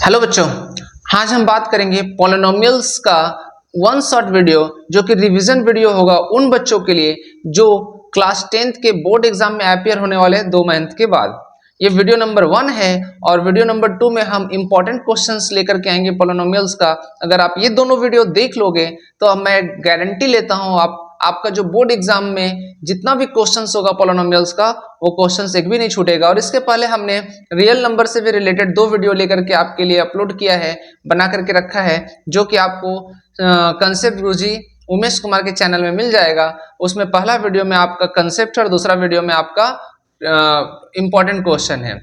Hello बच्चों, आज हम बात करेंगे पॉलिनोमियल्स का वन शॉट वीडियो जो कि रिवीजन वीडियो होगा उन बच्चों के लिए जो क्लास 10th के बोर्ड एग्जाम में अपियर होने वाले हैं 2 मंथ के बाद। ये वीडियो नंबर 1 है और वीडियो नंबर 2 में हम इंपॉर्टेंट क्वेश्चंस लेकर के आएंगे पॉलिनोमियल्स का। अगर आप ये दोनों वीडियो देख लोगे तो मैं गारंटी लेता हूँ आपका जो बोर्ड एग्जाम में जितना भी क्वेश्चंस होगा पॉलिनोमियल्स का वो क्वेश्चंस एक भी नहीं छूटेगा। और इसके पहले हमने रियल नंबर से भी रिलेटेड 2 वीडियो लेकर के आपके लिए अपलोड किया है, बना करके रखा है, जो कि आपको कंसेप्ट गुरुजी उमेश कुमार के चैनल में मिल जाएगा। उसमें पहला वीडियो में आपका कंसेप्ट और दूसरा वीडियो में आपका इंपॉर्टेंट क्वेश्चन है।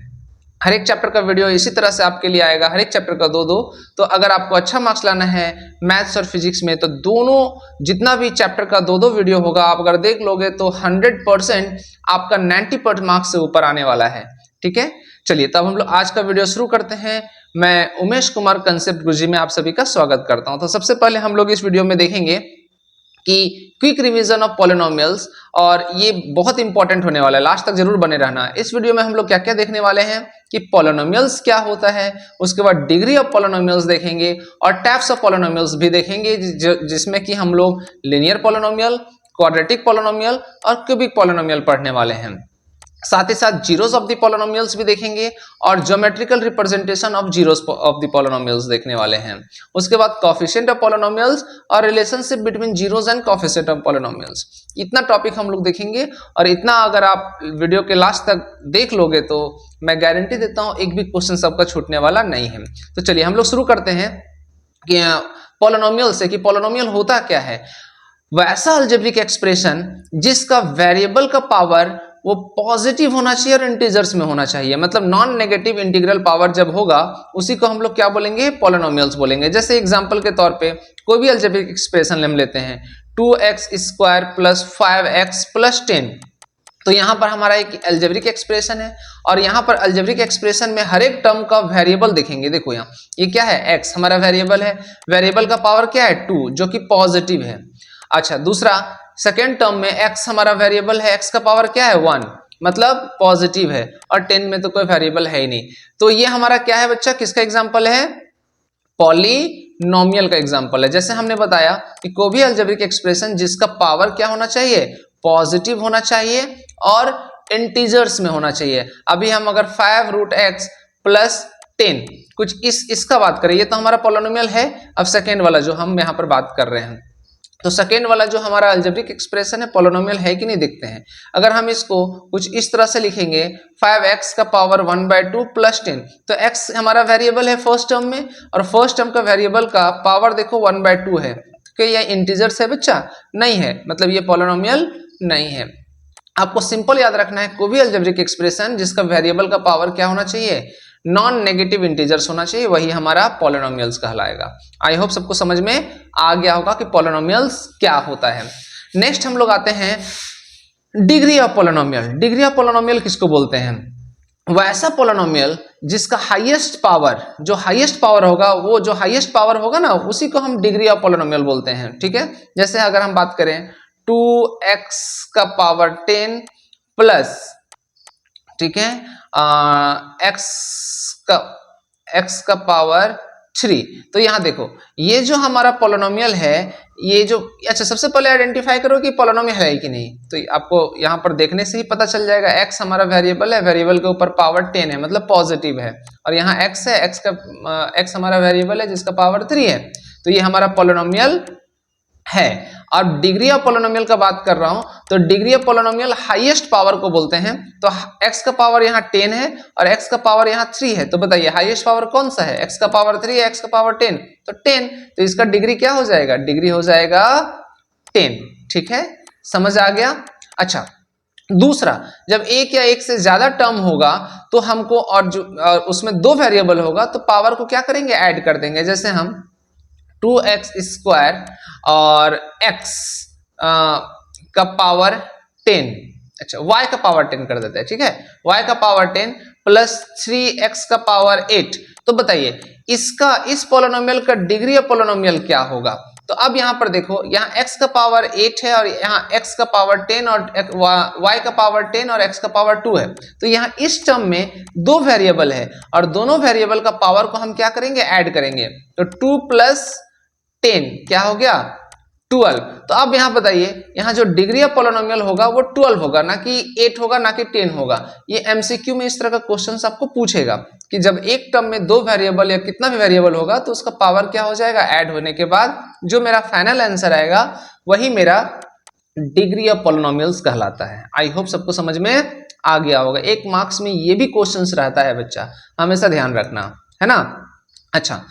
हर एक चैप्टर का वीडियो इसी तरह से आपके लिए आएगा, हर एक चैप्टर का दो दो। तो अगर आपको अच्छा मार्क्स लाना है मैथ्स और फिजिक्स में तो दोनों जितना भी चैप्टर का दो दो वीडियो होगा आप अगर देख लोगे तो 100% आपका 90% मार्क्स से ऊपर आने वाला है। ठीक है, चलिए तब हम लोग आज का वीडियो शुरू करते हैं। मैं उमेश कुमार कंसेप्ट गुरुजी में आप सभी का स्वागत करता हूं। तो सबसे पहले हम लोग इस वीडियो में देखेंगे कि क्विक रिवीजन ऑफ पॉलिनोमियल्स, और ये बहुत इंपॉर्टेंट होने वाला है, लास्ट तक जरूर बने रहना। इस वीडियो में हम लोग क्या क्या देखने वाले हैं कि पॉलिनोमियल्स क्या होता है, उसके बाद डिग्री ऑफ पॉलिनोमियल्स देखेंगे और टाइप्स ऑफ पॉलिनोमियल्स भी देखेंगे, जिसमें कि हम लोग लिनियर पॉलिनोमियल, क्वाड्रेटिक पॉलिनोमियल और क्यूबिक पॉलिनोमियल पढ़ने वाले हैं। साथ ही साथ जीरोस ऑफ द पॉलिनोमियल्स भी देखेंगे और geometrical representation of zeros of the polynomials देखने वाले हैं। उसके बाद कोएफिशिएंट ऑफ पॉलिनोमियल्स और relationship between zeros and coefficient of polynomials, इतना टॉपिक हम लोग देखेंगे। और इतना अगर आप वीडियो के लास्ट तक देख लोगे तो मैं गारंटी देता हूं एक भी क्वेश्चन सबका छूटने वाला नहीं है। तो चलिए हम लोग शुरू करते हैं कि पॉलिनोमियल से, कि पॉलिनोमियल होता क्या है। वैसा अलजेब्रिक एक्सप्रेशन जिसका वेरिएबल का पावर वो पॉजिटिव होना चाहिए और इंटीजर्स में होना चाहिए, मतलब नॉन नेगेटिव इंटीग्रल पावर जब होगा उसी को हम लोग क्या बोलेंगे, पॉलिनोमियल्स बोलेंगे। जैसे एग्जांपल के तौर पे कोई भी अलजेब्रिक एक्सप्रेशन हम लेते हैं 2x square plus 5x plus 10, तो यहां पर हमारा एक अलजेब्रिक एक्सप्रेशन है और यहां पर अलजेब्रिक एक्सप्रेशन में हर एक टर्म का वेरिएबल देखेंगे। देखो यहाँ ये क्या है, x हमारा वेरिएबल है, वेरिएबल का पावर क्या है 2 जो कि पॉजिटिव है। अच्छा, दूसरा सेकेंड टर्म में x हमारा वेरिएबल है, x का पावर क्या है 1 मतलब पॉजिटिव है, और 10 में तो कोई वेरिएबल है ही नहीं। तो ये हमारा क्या है बच्चा, किसका एग्जांपल है, पॉलिनोमियल का एग्जांपल है। जैसे हमने बताया कि कोई भी अलजेब्रिक एक्सप्रेशन जिसका पावर क्या होना चाहिए, पॉजिटिव होना चाहिए और इंटीजर्स में होना चाहिए। अभी हम अगर 5√x प्लस 10 कुछ इसका बात करें, ये तो हमारा पॉलिनोमियल है। अब सेकेंड वाला जो हम यहाँ पर बात कर रहे हैं, तो सेकेंड वाला जो हमारा अलजेब्रिक एक्सप्रेशन है पॉलिनोमियल है कि नहीं देखते हैं। अगर हम इसको कुछ इस तरह से लिखेंगे 5x का पावर 1/2 प्लस 10, तो x हमारा वेरिएबल है फर्स्ट टर्म में, और फर्स्ट टर्म का वेरिएबल का पावर देखो 1/2 है। तो क्या ये इंटीजर्स है बच्चा? नहीं है, मतलब ये पॉलिनोमियल नहीं है। आपको सिंपल याद रखना है, कोई भी अलजेब्रिक एक्सप्रेशन जिसका वेरिएबल का पावर क्या होना चाहिए, नॉन नेगेटिव इंटीजर्स होना चाहिए, वही हमारा पॉलिनोमियल्स कहलाएगा। आई होप सबको समझ में आ गया होगा कि पॉलिनोमियल्स क्या होता है। नेक्स्ट हम लोग आते हैं degree of polynomial. Degree of polynomial किसको बोलते हैं, वैसा पॉलिनोमियल जिसका हाईएस्ट पावर, जो हाईएस्ट पावर होगा, वो जो हाईएस्ट पावर होगा ना उसी को हम डिग्री ऑफ पॉलिनोमियल बोलते हैं। ठीक है, जैसे अगर हम बात करें 2x का पावर 10 प्लस, ठीक है, x का पावर 3, तो यहां देखो ये जो हमारा पॉलिनोमियल है, ये जो, अच्छा सबसे पहले आइडेंटिफाई करो कि पॉलिनोमियल है कि नहीं। तो आपको यहां पर देखने से ही पता चल जाएगा, x हमारा वेरिएबल है, वेरिएबल के ऊपर पावर 10 है मतलब पॉजिटिव है, और यहाँ x है, x हमारा वेरिएबल है जिसका पावर 3 है, तो ये हमारा पॉलिनोमियल है। और डिग्री ऑफ पॉलिनोमियल का बात कर रहा हूं, तो degree of polynomial highest power को बोलते हैं। तो x का पावर यहाँ 10 है और x का पावर यहाँ 3 है, तो बताइए हाईएस्ट पावर कौन सा है, x का पावर 3 है, x का पावर 10, तो 10, तो इसका डिग्री क्या हो जाएगा, डिग्री हो जाएगा 10। ठीक है, समझ आ गया। अच्छा, दूसरा, जब एक या एक से ज्यादा टर्म होगा तो हमको, और उसमें 2 वेरिएबल होगा तो पावर को क्या करेंगे, ऐड कर देंगे। जैसे हम 2x स्क्वायर और x का पावर 10, अच्छा y का पावर 10 कर देते हैं। ठीक है, y का पावर 10 प्लस 3x का पावर 8, तो बताइए इसका, इस पॉलिनोमियल का डिग्री ऑफ पॉलिनोमियल क्या होगा। तो अब यहाँ पर देखो, यहाँ x का पावर 8 है और यहाँ x का पावर 10 और y का पावर 10 और x का पावर 2 है। तो यहाँ इस टर्म में दो वेरिएबल है और दोनों वेरिएबल का पावर को हम क्या करेंगे, ऐड करेंगे। तो 2 प्लस 10 क्या हो गया, 12। तो अब यहाँ बताइए, यहाँ जो डिग्री ऑफ पॉलिनोमियल होगा वो 12 होगा, ना कि 8 होगा, ना कि 10 होगा। ये एमसीक्यू में इस तरह का क्वेश्चंस आपको पूछेगा कि जब एक टर्म में दो वेरिएबल या कितना भी वेरिएबल होगा तो उसका पावर क्या हो जाएगा, ऐड होने के बाद जो मेरा फाइनल आंसर आएगा वही मेरा डिग्री ऑफ पॉलिनोमियल्स कहलाता है। आई होप सबको समझ में आ गया होगा। एक मार्क्स में ये भी क्वेश्चंस रहता है बच्चा, हमेशा ध्यान रखना है ना। अच्छा,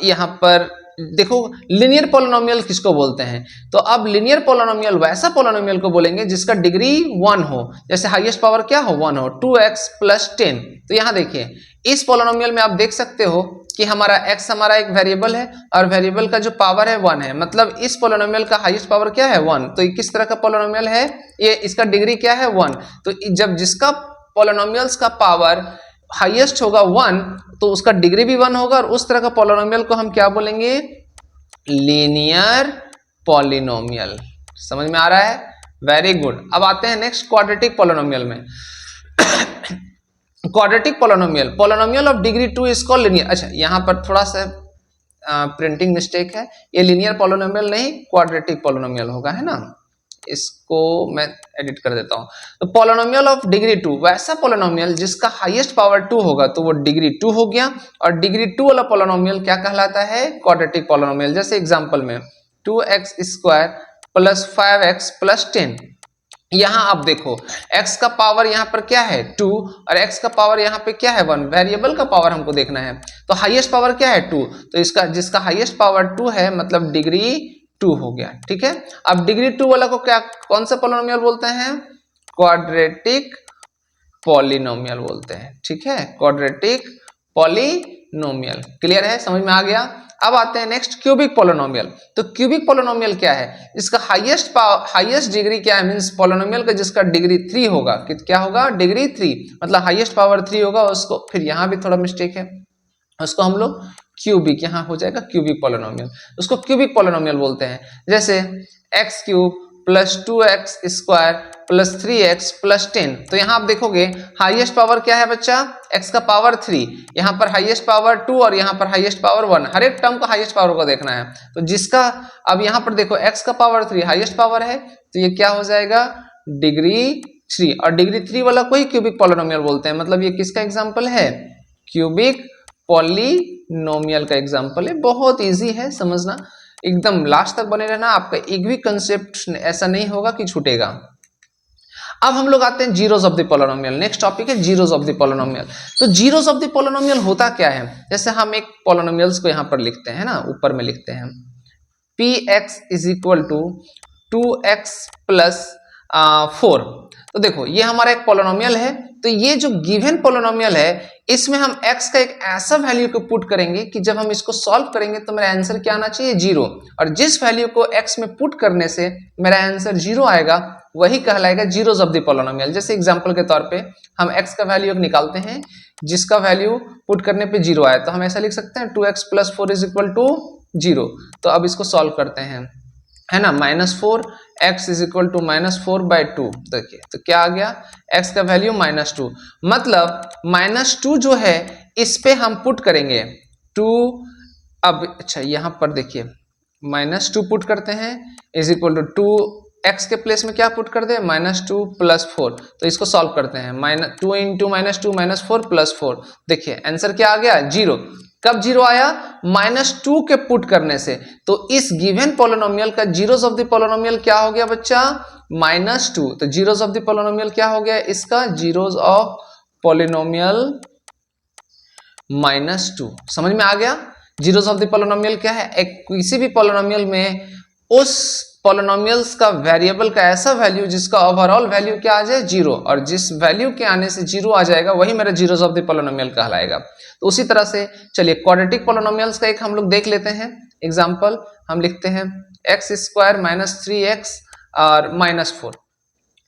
यहाँ पर देखो लिनियर पॉलिनोमियल किसको बोलते हैं, तो अब लिनियर पॉलिनोमियल वैसा पॉलिनोमियल को बोलेंगे जिसका डिग्री 1 हो, जैसे हाईएस्ट पावर क्या हो, 1 हो, 2x प्लस 10। तो यहाँ देखिए इस पॉलिनोमियल में आप देख सकते हो कि हमारा x हमारा एक वेरिएबल है और वेरिएबल का जो पावर है 1 है, मतलब इस पॉलिनोमियल का हाईएस्ट पावर क्या है, 1। तो ये किस तरह का पॉलिनोमियल है, ये इसका डिग्री क्या है, 1। तो जब जिसका पॉलिनोमियल्स का पावर हाईएस्ट होगा 1 तो उसका डिग्री भी 1 होगा और उस तरह का पॉलिनोमियल को हम क्या बोलेंगे, लीनियर पॉलिनोमियल। समझ में आ रहा है, वेरी गुड। अब आते हैं नेक्स्ट क्वाड्रेटिक पॉलिनोमियल में। Quadratic polynomial of degree 2 is called linear. अच्छा, यहाँ पर थोड़ा सा प्रिंटिंग मिस्टेक है, ये लीनियर पॉलिनोमियल नहीं क्वाड्रेटिक पॉलिनोमियल होगा, है ना। इसको मैं एडिट कर देता हूं। तो पॉलिनोमियल ऑफ डिग्री 2 वैसा पॉलिनोमियल जिसका हाईएस्ट पावर 2 होगा तो वो डिग्री 2 हो गया, और डिग्री 2 वाला पॉलिनोमियल क्या कहलाता है, क्वाड्रेटिक पॉलिनोमियल। जैसे एग्जांपल में 2x square plus 5x plus 10। यहां आप देखो x का पावर यहां पर क्या है 2 और x का पावर यहां पे क्या है 1, वेरिएबल का पावर हमको देखना है। तो हाईएस्ट पावर क्या है 2, तो इसका जिसका हाईएस्ट पावर 2 है मतलब डिग्री 2 हो गया, ठीक है। अब डिग्री 2 वाला को क्या, कौन सा पॉलिनोमियल बोलते हैं, क्वाड्रेटिक पॉलिनोमियल बोलते हैं, ठीक है, क्वाड्रेटिक पॉलिनोमियल। क्लियर है, समझ में आ गया। अब आते हैं नेक्स्ट क्यूबिक पॉलिनोमियल। तो क्यूबिक पॉलिनोमियल क्या है, इसका हाईएस्ट डिग्री क्या है, मींस पॉलिनोमियल का जिसका डिग्री 3 होगा, क्या होगा, डिग्री 3, मतलब हाईएस्ट पावर 3 होगा। उसको फिर यहां भी थोड़ा मिस्टेक है, उसको हम लोग क्यूबिक, यहां हो जाएगा क्यूबिक पॉलिनोमियल, उसको क्यूबिक पॉलिनोमियल बोलते हैं। जैसे x cube plus 2x square plus 3x plus 10। तो यहां आप देखोगे हाईएस्ट पावर क्या है बच्चा, x का पावर 3, यहां पर हाईएस्ट पावर 2 और यहां पर हाईएस्ट पावर 1। हर एक टर्म को हाईएस्ट पावर को देखना है। तो जिसका अब यहां पर देखो x का पावर 3 हाईएस्ट पावर है, तो ये क्या हो जाएगा, डिग्री 3, और डिग्री 3 वाला को ही क्यूबिक पॉलिनोमियल बोलते हैं। मतलब ये किसका एग्जाम्पल है, क्यूबिक पॉलिनोमियल का एग्जांपल है। बहुत इजी है समझना, एकदम लास्ट तक बने रहना, आपका एक भी कंसेप्ट ऐसा नहीं होगा कि छूटेगा। अब हम लोग आते हैं zeros of the polynomial. Next topic है जीरोस ऑफ द पॉलिनोमियल। तो जीरोस ऑफ द पॉलिनोमियल होता क्या है, जैसे हम एक पॉलिनोमियल्स को यहां पर लिखते हैं ना, ऊपर में लिखते हैं px is equal to 2x plus 4। तो देखो ये हमारा एक पॉलिनोमियल है। तो ये जो गिवन पॉलिनोमियल है इसमें हम x का एक ऐसा वैल्यू को पुट करेंगे कि जब हम इसको सॉल्व करेंगे तो मेरा आंसर क्या आना चाहिए, 0। और जिस वैल्यू को x में पुट करने से मेरा आंसर 0 आएगा वही कहलाएगा जीरोस ऑफ द पॉलिनोमियल। जैसे एग्जांपल के तौर पे हम x का वैल्यू निकालते हैं जिसका वैल्यू पुट करने पे 0 आया, तो हम ऐसा लिख सकते हैं 2x plus 4 is equal to 0। तो अब इसको सॉल्व करते हैं, है ना, -4 x इज इक्वल टू -4/2। देखिए तो क्या आ गया, x का वैल्यू -2, मतलब -2 जो है इस पे हम पुट करेंगे 2। अब अच्छा यहाँ पर देखिए -2 पुट करते हैं इज इक्वल टू 2x के प्लेस में क्या पुट कर दे, -2 प्लस 4। तो इसको सॉल्व करते हैं, -2 इंटू -2 -4 प्लस 4। देखिए आंसर क्या आ गया, 0। कब 0 आया, -2 के पुट करने से। तो इस गिवन पॉलिनोमियल का जीरोस ऑफ द पॉलिनोमियल क्या हो गया बच्चा, -2। तो जीरोस ऑफ द पॉलिनोमियल क्या हो गया, इसका जीरोस ऑफ पॉलिनोमियल -2। समझ में आ गया। जीरोस ऑफ द पॉलिनोमियल क्या है, एक किसी भी पॉलिनोमियल में उस पॉलिनोमियल्स का वेरिएबल का ऐसा वैल्यू जिसका ओवरऑल वैल्यू क्या आ जाए, 0, और जिस वैल्यू के आने से 0 आ जाएगा वही मेरा जीरोस ऑफ द पॉलिनोमियल कहलाएगा। तो उसी तरह से चलिए क्वाड्रेटिक पॉलिनोमियल्स का एक हम लोग देख लेते हैं एग्जांपल। हम लिखते हैं x² - 3x और -4।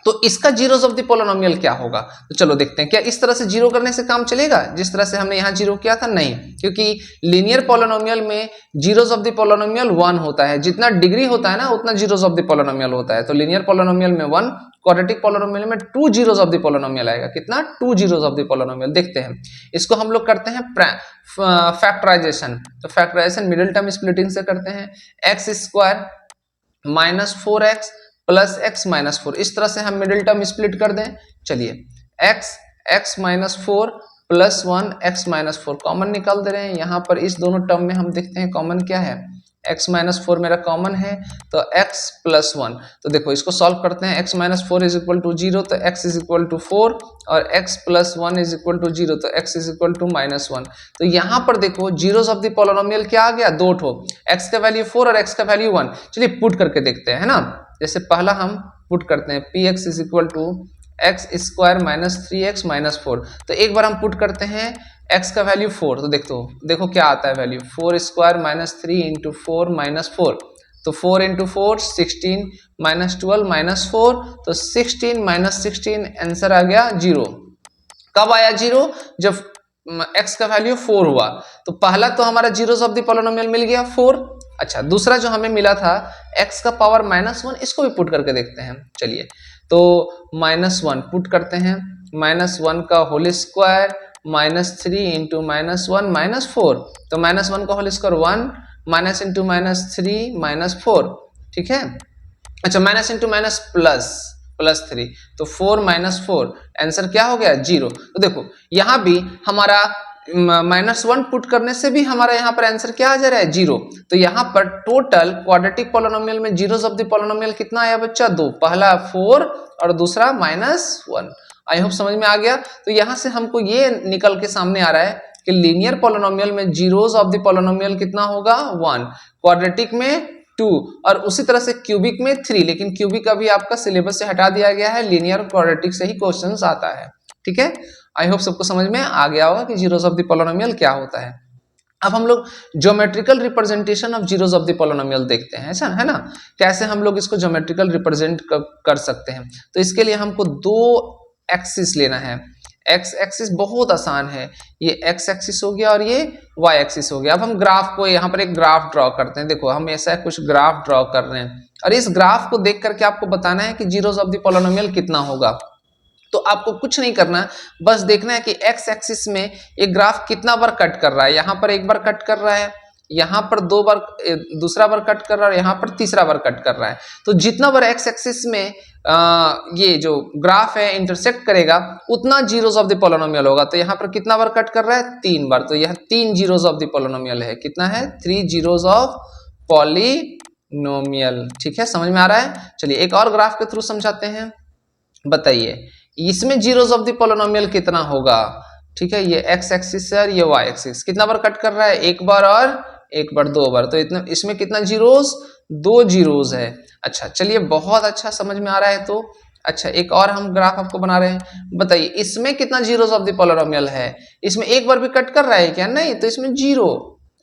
तो इसका जीरोस ऑफ द पोलिनोमियल क्या होगा? तो चलो देखते हैं, क्या इस तरह से जीरो करने से काम चलेगा जिस तरह से हमने यहाँ जीरो किया था? नहीं, क्योंकि लीनियर पोलिनोमियल में जीरोस ऑफ द पोलिनोमियल 1 होता है, जितना डिग्री होता है ना उतना जीरोस ऑफ द पोलिनोमियल होता है। तो लीनियर पोलिनोमियल में 1, क्वाड्रेटिक पोलिनोमियल में 2 जीरोस ऑफ द पोलिनोमियल आएगा। कितना? 2 जीरोस ऑफ द पोलिनोमियल। देखते हैं, इसको हम लोग करते हैं फैक्टराइजेशन। तो फैक्टराइजेशन मिडिल टर्म स्प्लिटिंग से करते हैं। X square minus 4x plus x minus 4, इस तरह से हम मिडिल टर्म स्प्लिट कर दें। चलिए, x minus 4 plus 1 x minus 4 common निकाल दे रहे हैं। यहाँ पर इस दोनों टर्म में हम देखते हैं कॉमन क्या है, x माइनस 4 मेरा कॉमन है, तो x प्लस 1। तो देखो इसको सॉल्व करते हैं। x minus 4 is equal to 0, तो x इज इक्वल टू 4, और x plus 1 is equal to 0, तो x is equal to minus 1। तो यहाँ पर देखो जीरोस ऑफ द पोलिनोमियल क्या आ गया? 2 ठो, x का वैल्यू 4 और x का वैल्यू 1। चलिए पुट करके देखते हैं, है ना। जैसे पहला हम पुट करते हैं, px is equal to x square minus 3x minus 4। तो एक बार हम पुट करते हैं x का वैल्यू 4, तो देखो क्या आता है value, 4 square minus 3 into 4 minus 4। तो 4 इंटू 4 16 माइनस 12 माइनस 4, तो 16 माइनस 16 आंसर आ गया 0। कब आया 0? जब x का वैल्यू 4 हुआ। तो पहला तो हमारा जीरोस ऑफ द पोलिनोमियल मिल गया 4। अच्छा, दूसरा जो हमें मिला था x का पावर माइनस 1, इसको भी पुट करके देखते हैं। चलिए, तो माइनस 1 पुट करते हैं, माइनस 1 का whole square minus 3 into minus 1 minus 4। तो माइनस 1 का whole square 1, minus into minus 3 minus 4, ठीक है। अच्छा, माइनस इंटू माइनस प्लस 3, तो 4 माइनस 4, आंसर क्या हो गया? 0। तो देखो यहाँ भी हमारा माइनस 1 पुट करने से भी हमारा यहाँ पर आंसर क्या आ जा रहा है? 0। तो यहाँ पर टोटल क्वाड्रेटिक पोलिनोमियल में जीरोस ऑफ द पोलिनोमियल कितना आया बच्चा? 2, पहला 4 और दूसरा माइनस 1। आई होप समझ में आ गया। तो यहाँ से हमको ये निकल के सामने आ रहा है कि लीनियर पोलिनोमियल में जीरोस ऑफ द पोलिनोमियल कितना होगा? 1, क्वाड्रेटिक में 2, और उसी तरह से क्यूबिक में 3। लेकिन क्यूबिक अभी आपका सिलेबस से हटा दिया गया है, लीनियर क्वाड्रेटिक से ही क्वेश्चंस आता है, ठीक है। आई होप सबको समझ में आ गया होगा कि जीरोस ऑफ द पोलिनोमियल क्या होता है। अब हम लोग geometrical representation of zeros of the polynomial देखते हैं, ऐसा है ना, कैसे हम लोग इसको ज्योमेट्रिकल रिप्रेजेंट कर सकते हैं। तो इसके लिए हमको 2 एक्सिस लेना है। एक्स एक्सिस बहुत आसान है, ये एक्स एक्सिस हो गया और ये वाई एक्सिस हो गया। अब हम ग्राफ को, यहाँ पर एक ग्राफ ड्रॉ करते हैं। देखो हम ऐसा कुछ ग्राफ ड्रॉ कर रहे हैं, और इस ग्राफ को देख करके आपको बताना है कि जीरोस ऑफ द पोलिनोमियल कितना होगा। तो आपको कुछ नहीं करना, बस देखना है कि एक्स एक्सिस में एक ग्राफ कितना बार कट कर रहा है। यहाँ पर एक बार कट कर रहा है, यहाँ पर 2 बार, दूसरा बार कट कर रहा है, और यहाँ पर तीसरा बार कट कर रहा है। तो जितना बार एक्स एक्सिस में ये जो ग्राफ है इंटरसेक्ट करेगा, उतना जीरोस ऑफ द पोलिनोमियल होगा। तो यहाँ पर कितना बार कट कर रहा है? 3 बार। तो यह 3 जीरोस ऑफ द पोलिनोमियल है। कितना है? 3 जीरोस ऑफ पॉलिनोमियल, ठीक है, समझ में आ रहा है। चलिए एक और ग्राफ के थ्रू समझाते हैं। बताइए इसमें जीरोस ऑफ द पोलिनोमियल कितना होगा? ठीक है, ये एक्स एक्सिस है और ये वाई एक्सिस। कितना बार कट कर रहा है? 1 बार और 1 बार, 2 बार। तो इतना, इसमें कितना जीरोस? 2 जीरोस है। अच्छा, चलिए बहुत अच्छा समझ में आ रहा है। तो अच्छा, एक और हम ग्राफ आपको बना रहे हैं। बताइए इसमें कितना जीरोस ऑफ द पोलिनोमियल है? इसमें एक बार भी कट कर रहा है क्या? नहीं, तो इसमें 0,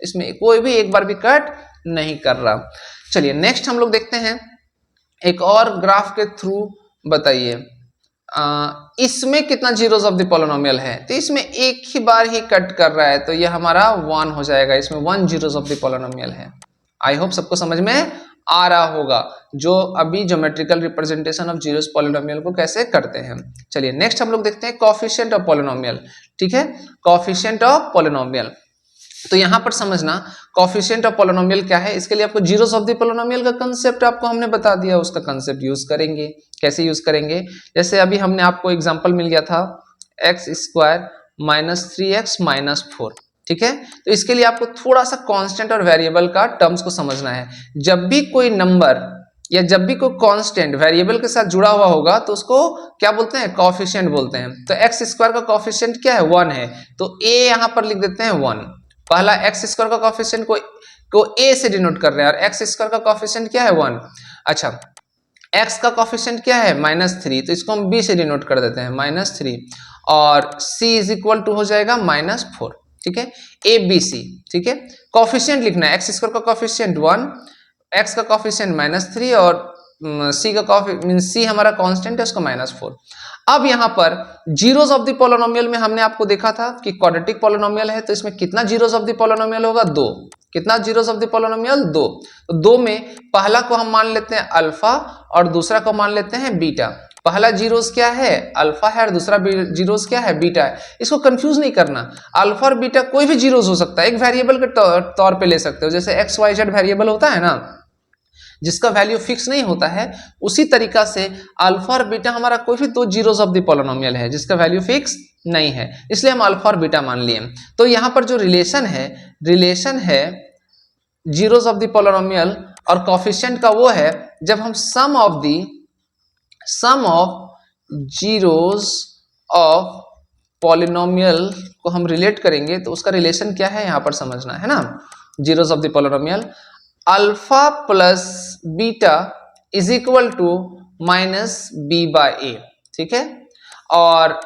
इसमें कोई भी एक बार भी कट नहीं कर रहा। चलिए नेक्स्ट हम लोग देखते हैं एक और ग्राफ के थ्रू। बताइए इसमें कितना जीरोस ऑफ द पोलिनोमियल है? तो इसमें एक ही बार ही कट कर रहा है, तो ये हमारा 1 हो जाएगा। इसमें 1 जीरोस ऑफ द पोलिनोमियल है। आई होप सबको समझ में आ रहा होगा जो अभी geometrical representation of zeros polynomial को कैसे करते हैं। चलिए नेक्स्ट हम लोग देखते हैं कोएफिशिएंट ऑफ पोलिनोमियल, ठीक है, कोएफिशिएंट ऑफ पोलिनोमियल। तो यहां पर समझना कोएफिशिएंट ऑफ पोलिनोमियल क्या है। इसके लिए आपको जीरोस ऑफ द पोलिनोमियल का कांसेप्ट आपको हमने बता दिया, उसका कांसेप्ट यूज करेंगे। कैसे यूज करेंगे? जैसे अभी हमने आपको एग्जांपल मिल गया था x square minus 3x minus 4, ठीक है। तो इसके लिए आपको थोड़ा सा कांस्टेंट और वेरिएबल का टर्म्स को समझना है। जब भी कोई नंबर या जब भी कोई कांस्टेंट वेरिएबल के साथ जुड़ा हुआ होगा तो उसको क्या बोलते हैं? कोएफिशिएंट बोलते हैं। तो एक्स स्क्वायर का कोएफिशिएंट क्या है? 1 है। तो a यहां पर लिख देते हैं 1। पहला एक्स स्क्वायर का कोएफिशिएंट को a से डिनोट कर रहे हैं, और एक्स स्क्वायर का कोएफिशिएंट क्या है? 1। अच्छा, x का कोएफिशिएंट क्या है? -3, तो इसको हम b से डिनोट कर देते हैं -3, और c इज इक्वल टू हो जाएगा -4, ठीक है, a b c, ठीक है। कोएफिशिएंट लिखना है, एक्स स्क्वायर का कोएफिशिएंट 1, x का कोएफिशिएंट -3 और सी का मींस सी हमारा कांस्टेंट है, उसको -4। अब यहाँ पर जीरोस ऑफ द पॉलिनोमियल में हमने आपको देखा था कि क्वाड्रेटिक पॉलिनोमियल है तो इसमें कितना जीरोस ऑफ द पॉलिनोमियल होगा, 2। कितना जीरोस ऑफ द पॉलिनोमियल, 2। तो 2 में पहला को हम मान लेते हैं अल्फा और दूसरा को मान लेते हैं बीटा। पहला जीरोस क्या है, अल्फा है, और दूसरा जीरोस क्या है, बीटा है। इसको कंफ्यूज नहीं करना, अल्फा और बीटा कोई भी जीरोस हो सकता है, एक वेरिएबल के तौर पे ले सकते हो। जैसे एक्स वाई जेड वेरिएबल होता है ना, जिसका वैल्यू फिक्स नहीं होता है, उसी तरीका से अल्फा और बीटा हमारा कोई भी 2 जीरोस ऑफ द पॉलिनोमियल है जिसका वैल्यू फिक्स नहीं है, इसलिए हम अल्फा और बीटा मान लिए। तो यहाँ पर जो रिलेशन है जीरोस ऑफ द पॉलिनोमियल और कोफिशिएंट का, वो है जब हम सम ऑफ जीरोस ऑफ पॉलिनोमियल को हम रिलेट करेंगे तो उसका रिलेशन क्या है यहाँ पर समझना है ना। Zeros of the polynomial, alpha plus beta is equal to -b/a, ठीक है। और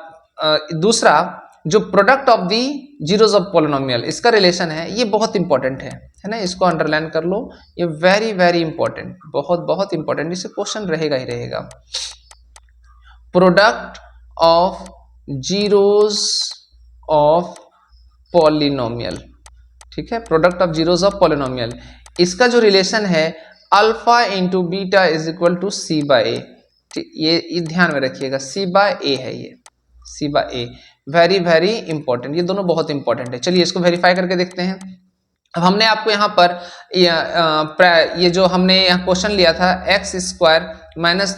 दूसरा जो product of the zeros of polynomial, इसका रिलेशन है, ये बहुत इंपॉर्टेंट है ना, इसको अंडरलाइन कर लो, ये वेरी वेरी इंपॉर्टेंट, बहुत बहुत इंपॉर्टेंट, इससे क्वेश्चन रहेगा ही रहेगा। Product of zeros of polynomial, ठीक है, product of zeros of polynomial, इसका जो रिलेशन है alpha into beta is equal to c/a। ये ध्यान में रखिएगा, c/a है, ये c/a, वेरी वेरी इंपॉर्टेंट, ये दोनों बहुत इंपॉर्टेंट है। चलिए इसको वेरीफाई करके देखते हैं। अब हमने आपको यहाँ पर ये जो हमने यहाँ क्वेश्चन लिया था x² -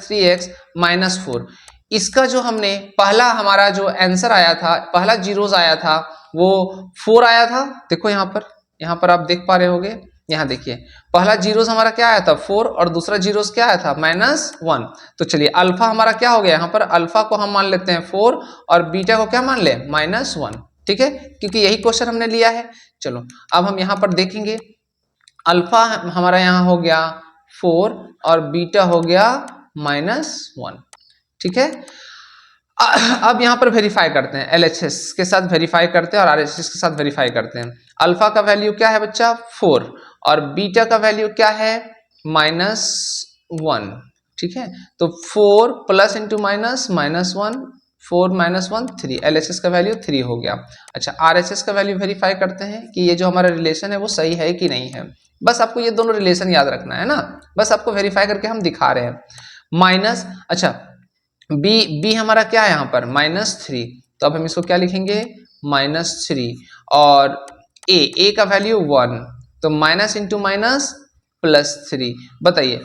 3x - 4, इसका जो हमने पहला हमारा जो आंसर आया था, पहला जीरोस आया था वो 4 आया था। देखो यहाँ पर आप देख पा रहे होगे, यहाँ देखिए पहला जीरोस हमारा क्या आया था 4 और दूसरा जीरोस क्या आया था -1। तो चलिए अल्फा हमारा क्या हो गया, यहाँ पर अल्फा को हम मान लेते हैं 4 और बीटा को क्या मान ले, -1, ठीक है, क्योंकि यही क्वेश्चन हमने लिया है। चलो अब हम यहाँ पर देखेंगे, अल्फा हमारा यहाँ हो गया 4 और बीटा हो गया -1, ठीक है। अब यहाँ पर वेरीफाई करते हैं, LHS के साथ वेरीफाई करते हैं और RHS के साथ वेरीफाई करते हैं। अल्फा का वैल्यू क्या है बच्चा, 4, और बीटा का वैल्यू क्या है, -1, ठीक है। तो 4 प्लस इंटू -1, 4 - 1 3, LHS का वैल्यू 3 हो गया। अच्छा RHS का वैल्यू वेरीफाई करते हैं कि ये जो हमारा रिलेशन है वो सही है कि नहीं है। बस आपको ये दोनों रिलेशन याद रखना है ना, बस आपको वेरीफाई करके हम दिखा रहे हैं। अच्छा b हमारा क्या है यहाँ पर -3, तो अब हम इसको क्या लिखेंगे, -3, और a का वैल्यू 1, तो माइनस इंटू माइनस +3। बताइए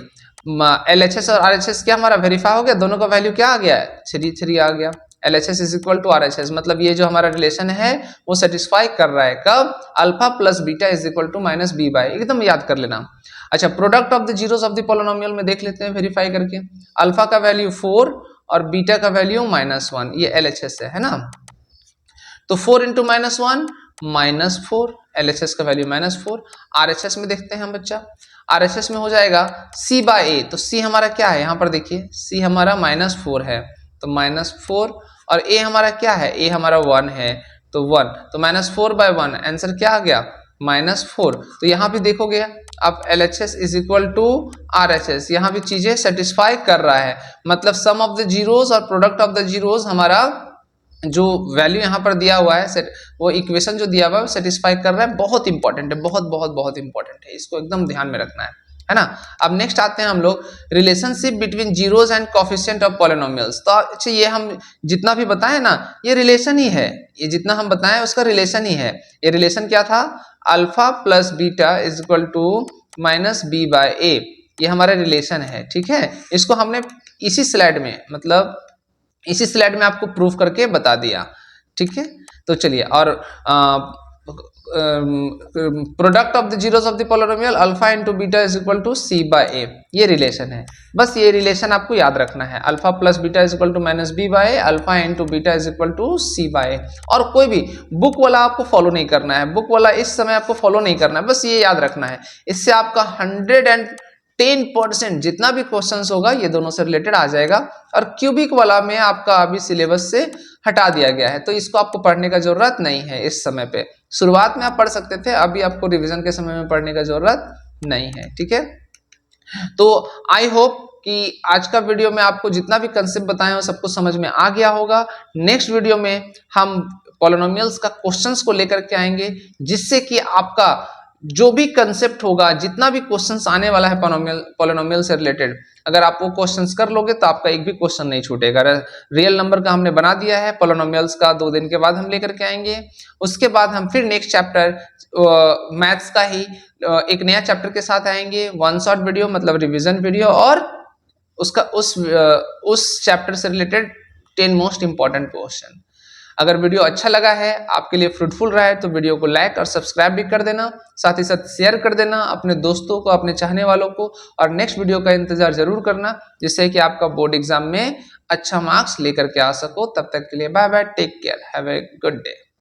LHS और RHS क्या हमारा वेरीफाई हो गया, दोनों का वैल्यू क्या आ गया है, 3 आ गया। LHS is equal to RHS, मतलब ये जो हमारा रिलेशन है वो सेटिस्फाई कर रहा है, कब, alpha plus beta is equal to -b/, एकदम याद कर लेना। अच्छा product of the zeros of the polynomial में देख लेते हैं वेरीफाई करके, अल्फा का वैल्यू 4 और बीटा का वैल्यू -1, ये LHS है ना। तो 4 इंटू -1 -4, LHS का वैल्यू -4। RHS में देखते हैं हम बच्चा, RHS में हो जाएगा c/a, तो c हमारा क्या है, यहाँ पर देखिए c हमारा -4 है, तो -4, और a हमारा क्या है, a हमारा 1 है, तो 1, तो -4/1, आंसर क्या आ गया, -4। तो यहाँ भी देखोगे अब LHS is equal to RHS, यहाँ भी चीजें सेटिस्फाई कर रहा है, मतलब सम ऑफ द जीरोस और प्रोडक्ट ऑफ द जीरोस, हमारा जो वैल्यू यहाँ पर दिया हुआ है वो इक्वेशन जो दिया हुआ है सेटिस्फाई कर रहा है। बहुत इंपॉर्टेंट है, बहुत बहुत बहुत इंपॉर्टेंट है, इसको एकदम ध्यान में रखना है ना। अब नेक्स्ट आते हैं हम लोग relationship between zeros and coefficient of polynomials. तो अच्छा ये हम जितना भी बताएं ना, ये रिलेशन ही है, ये जितना हम बताएं उसका रिलेशन ही है। ये रिलेशन क्या था, alpha plus beta is equal to -b/a, ये हमारा रिलेशन है, ठीक है। इसको हमने इसी स्लाइड में, मतलब इसी स्लाइड में आपको प्रूफ करके बता दिया, ठीक है। तो चलिए, और product of the zeros of the polynomial alpha into beta is equal to c/a, ये रिलेशन है। बस ये रिलेशन आपको याद रखना है, alpha plus beta is equal to -b/a, alpha into beta is equal to c/a। और कोई भी बुक वाला आपको फॉलो नहीं करना है, बुक वाला इस समय आपको फॉलो नहीं करना है, बस ये याद रखना है। इससे आपका 110% जितना भी क्वेश्चंस होगा ये दोनों से रिलेटेड आ जाएगा। और क्यूबिक वाला में आपका अभी सिलेबस से हटा दिया गया है, तो इसको आपको पढ़ने का जरूरत नहीं है इस समय पे। शुरुआत में आप पढ़ सकते थे, अभी आपको रिवीजन के समय में पढ़ने का जरूरत नहीं है, ठीक है। तो आई होप कि आज का वीडियो में आपको जितना भी कंसेप्ट बताए हो सबको समझ में आ गया होगा। नेक्स्ट वीडियो में हम पॉलिनोमियल्स का क्वेश्चंस को लेकर के आएंगे, जिससे कि आपका जो भी कंसेप्ट होगा, जितना भी क्वेश्चंस आने वाला है पॉलिनोमियल से रिलेटेड, अगर आप वो क्वेश्चंस कर लोगे तो आपका एक भी क्वेश्चन नहीं छूटेगा। रियल नंबर का हमने बना दिया है, पॉलिनोमियल्स का 2 दिन के बाद हम लेकर के आएंगे। उसके बाद हम फिर नेक्स्ट चैप्टर मैथ्स का ही एक नया चैप्टर के साथ आएंगे, वन शॉट वीडियो मतलब रिवीजन वीडियो, और उसका उस चैप्टर से रिलेटेड 10 मोस्ट इंपॉर्टेंट क्वेश्चन। अगर वीडियो अच्छा लगा है, आपके लिए फ्रूटफुल रहा है, तो वीडियो को लाइक और सब्सक्राइब भी कर देना, साथ ही साथ शेयर कर देना अपने दोस्तों को, अपने चाहने वालों को, और नेक्स्ट वीडियो का इंतजार जरूर करना, जिससे कि आपका बोर्ड एग्जाम में अच्छा मार्क्स लेकर के आ सको। तब तक के लिए bye bye, take care, have a good day.